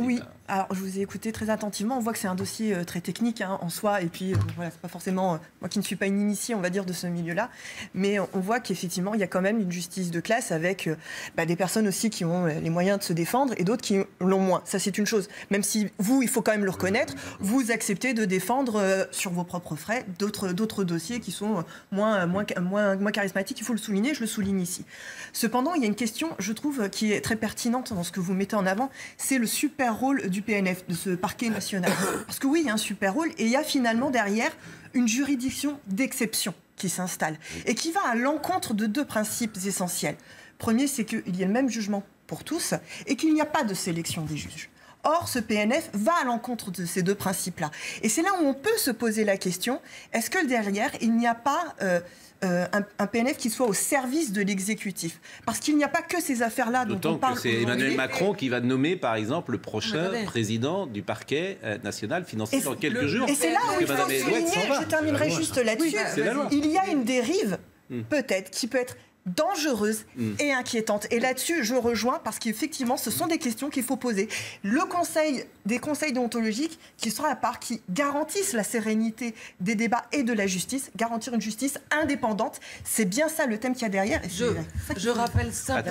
Oui, alors je vous ai écouté très attentivement. On voit que c'est un dossier très technique en soi. Et puis, voilà, c'est pas forcément, moi qui ne suis pas une initiée, on va dire, de ce milieu-là. Mais on voit qu'effectivement, il y a quand même une justice de classe avec des personnes aussi qui ont les moyens de se défendre et d'autres qui l'ont moins. Ça, c'est une chose. Même si vous, il faut quand même le reconnaître, vous acceptez de défendre sur vos propres frais d'autres dossiers qui sont moins charismatiques. Il faut le souligner, je le souligne ici. Cependant, il y a une question, je trouve, qui est très pertinente dans ce que vous mettez en avant, c'est le super rôle du PNF, de ce parquet national. Parce que oui, il y a un super rôle et il y a finalement derrière une juridiction d'exception qui s'installe et qui va à l'encontre de deux principes essentiels. Premier, c'est qu'il y a le même jugement pour tous et qu'il n'y a pas de sélection des juges. Or, ce PNF va à l'encontre de ces deux principes-là. Et c'est là où on peut se poser la question, est-ce que derrière, il n'y a pas un PNF qui soit au service de l'exécutif? Parce qu'il n'y a pas que ces affaires-là dont on parle. D'autant que c'est Emmanuel Macron qui va nommer, par exemple, le prochain président du parquet national financier dans quelques jours. Et c'est là où il faut souligner, je terminerai juste là-dessus, il y a une dérive, peut-être, qui peut être dangereuse et inquiétante. Et là-dessus, je rejoins parce qu'effectivement, ce sont des questions qu'il faut poser. Des conseils déontologiques qui sont à part, qui garantissent la sérénité des débats et de la justice, garantir une justice indépendante, c'est bien ça le thème qu'il y a derrière. Et je rappelle ça.